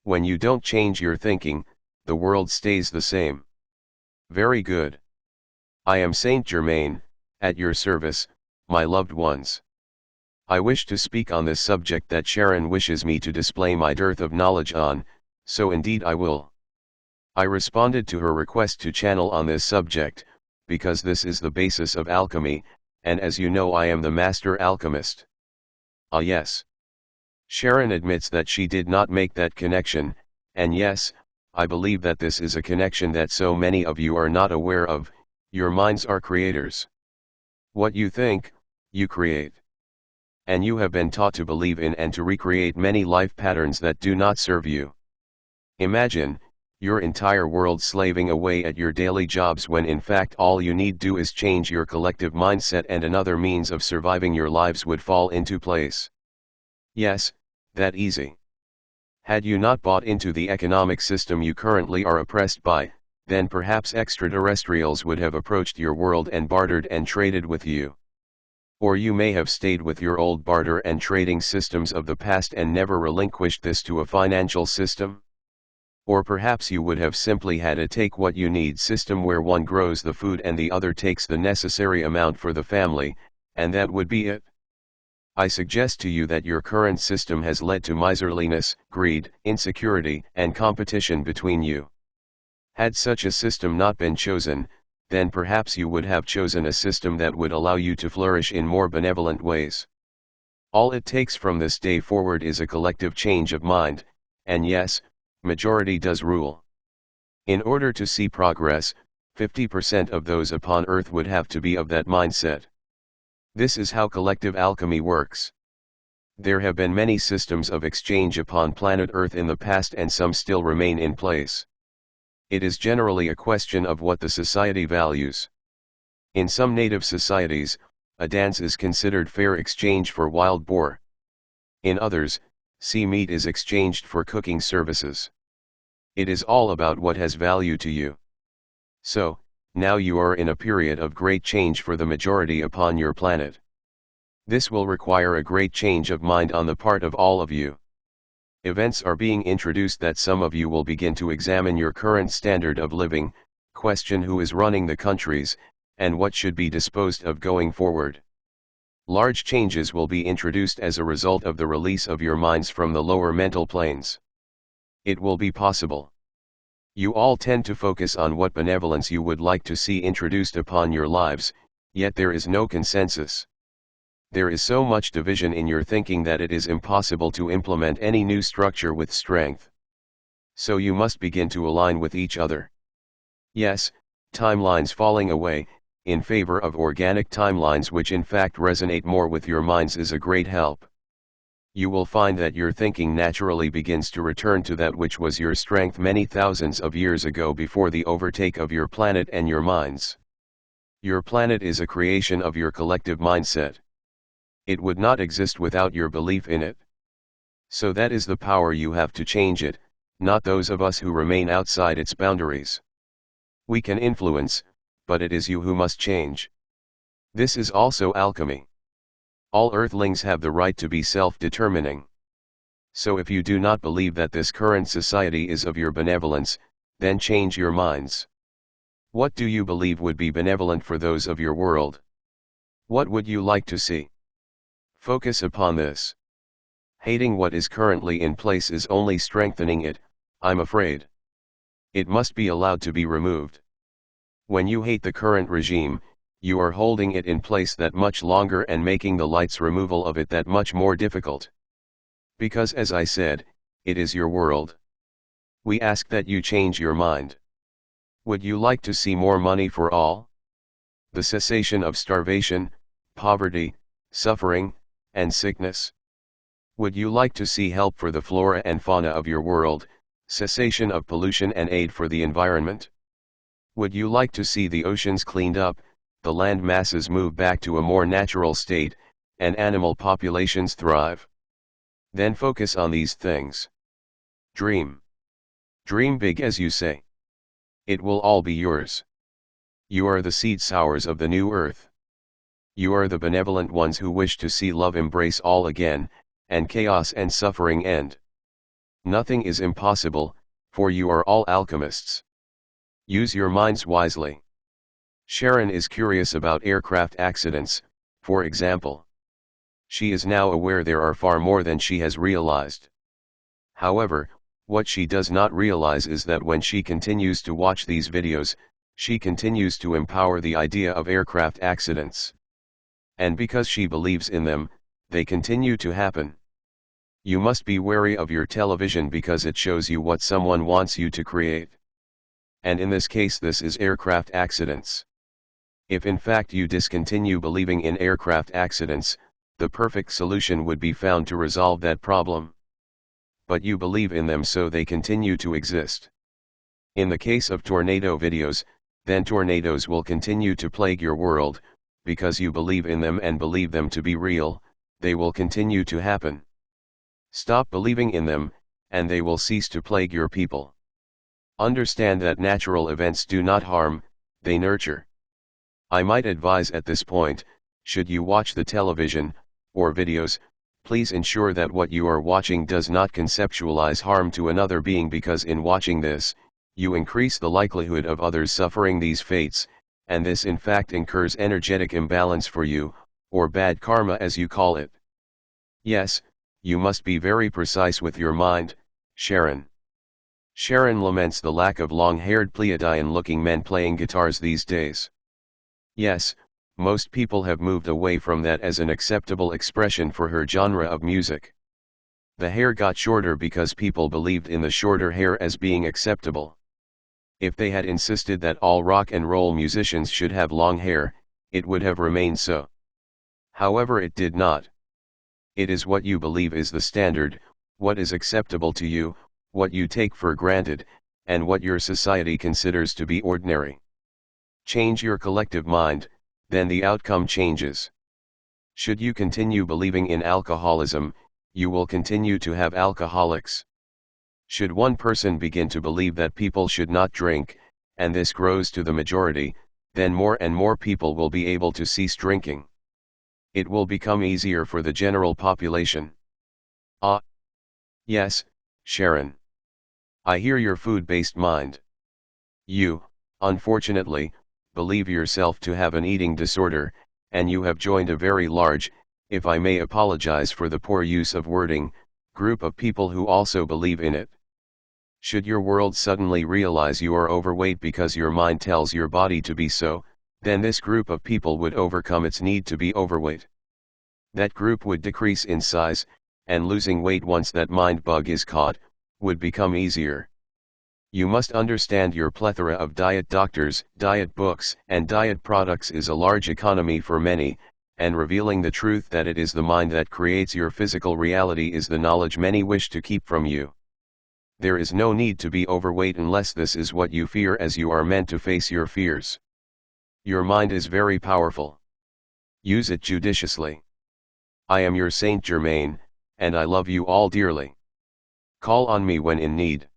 When you don't change your thinking, the world stays the same. Very good. I am Saint Germaine, at your service, my loved ones. I wish to speak on this subject that Sharon wishes me to display my dearth of knowledge on, so indeed I will. I responded to her request to channel on this subject, because this is the basis of alchemy, and as you know I am the master alchemist. Ah yes. Sharon admits that she did not make that connection, and yes, I believe that this is a connection that so many of you are not aware of. Your minds are creators. What you think, you create. And you have been taught to believe in and to recreate many life patterns that do not serve you. Imagine, your entire world slaving away at your daily jobs when in fact all you need do is change your collective mindset and another means of surviving your lives would fall into place. Yes, that easy. Had you not bought into the economic system you currently are oppressed by, then perhaps extraterrestrials would have approached your world and bartered and traded with you. Or you may have stayed with your old barter and trading systems of the past and never relinquished this to a financial system. Or perhaps you would have simply had a take what you need system where one grows the food and the other takes the necessary amount for the family, and that would be it. I suggest to you that your current system has led to miserliness, greed, insecurity, and competition between you. Had such a system not been chosen, then perhaps you would have chosen a system that would allow you to flourish in more benevolent ways. All it takes from this day forward is a collective change of mind, and yes, majority does rule. In order to see progress, 50% of those upon earth would have to be of that mindset. This is how collective alchemy works. There have been many systems of exchange upon planet Earth in the past and some still remain in place. It is generally a question of what the society values. In some native societies, a dance is considered fair exchange for wild boar. In others, sea meat is exchanged for cooking services. It is all about what has value to you. So, now you are in a period of great change for the majority upon your planet. This will require a great change of mind on the part of all of you. Events are being introduced that some of you will begin to examine your current standard of living, question who is running the countries, and what should be disposed of going forward. Large changes will be introduced as a result of the release of your minds from the lower mental planes. It will be possible. You all tend to focus on what benevolence you would like to see introduced upon your lives, yet there is no consensus. There is so much division in your thinking that it is impossible to implement any new structure with strength. So you must begin to align with each other. Yes, timelines falling away, in favor of organic timelines which in fact resonate more with your minds is a great help. You will find that your thinking naturally begins to return to that which was your strength many thousands of years ago before the overtake of your planet and your minds. Your planet is a creation of your collective mindset. It would not exist without your belief in it. So that is the power you have to change it, not those of us who remain outside its boundaries. We can influence, but it is you who must change. This is also alchemy. All earthlings have the right to be self-determining. So if you do not believe that this current society is of your benevolence, then change your minds. What do you believe would be benevolent for those of your world? What would you like to see? Focus upon this. Hating what is currently in place is only strengthening it, I'm afraid. It must be allowed to be removed. When you hate the current regime, you are holding it in place that much longer and making the light's removal of it that much more difficult. Because as I said, it is your world. We ask that you change your mind. Would you like to see more money for all? The cessation of starvation, poverty, suffering, and sickness? Would you like to see help for the flora and fauna of your world, cessation of pollution and aid for the environment? Would you like to see the oceans cleaned up, the land masses move back to a more natural state, and animal populations thrive? Then focus on these things. Dream. Dream big as you say. It will all be yours. You are the seed sowers of the new earth. You are the benevolent ones who wish to see love embrace all again, and chaos and suffering end. Nothing is impossible, for you are all alchemists. Use your minds wisely. Sharon is curious about aircraft accidents, for example. She is now aware there are far more than she has realized. However, what she does not realize is that when she continues to watch these videos, she continues to empower the idea of aircraft accidents. And because she believes in them, they continue to happen. You must be wary of your television because it shows you what someone wants you to create. And in this case, this is aircraft accidents. If in fact you discontinue believing in aircraft accidents, the perfect solution would be found to resolve that problem. But you believe in them, so they continue to exist. In the case of tornado videos, then tornadoes will continue to plague your world, because you believe in them and believe them to be real. They will continue to happen. Stop believing in them, and they will cease to plague your people. Understand that natural events do not harm, they nurture. I might advise at this point, should you watch the television, or videos, please ensure that what you are watching does not conceptualize harm to another being, because in watching this, you increase the likelihood of others suffering these fates, and this in fact incurs energetic imbalance for you, or bad karma as you call it. Yes, you must be very precise with your mind, Sharon. Sharon laments the lack of long-haired Pleiadian-looking men playing guitars these days. Yes, most people have moved away from that as an acceptable expression for her genre of music. The hair got shorter because people believed in the shorter hair as being acceptable. If they had insisted that all rock and roll musicians should have long hair, it would have remained so. However, it did not. It is what you believe is the standard, what is acceptable to you, what you take for granted, and what your society considers to be ordinary. Change your collective mind, then the outcome changes. Should you continue believing in alcoholism, you will continue to have alcoholics. Should one person begin to believe that people should not drink, and this grows to the majority, then more and more people will be able to cease drinking. It will become easier for the general population. Ah. Yes, Sharon. I hear your food-based mind. You, unfortunately, believe yourself to have an eating disorder, and you have joined a very large, if I may apologize for the poor use of wording, group of people who also believe in it. Should your world suddenly realize you are overweight because your mind tells your body to be so, then this group of people would overcome its need to be overweight. That group would decrease in size, and losing weight once that mind bug is caught, would become easier. You must understand your plethora of diet doctors, diet books, and diet products is a large economy for many, and revealing the truth that it is the mind that creates your physical reality is the knowledge many wish to keep from you. There is no need to be overweight unless this is what you fear, as you are meant to face your fears. Your mind is very powerful. Use it judiciously. I am your Saint Germaine, and I love you all dearly. Call on me when in need.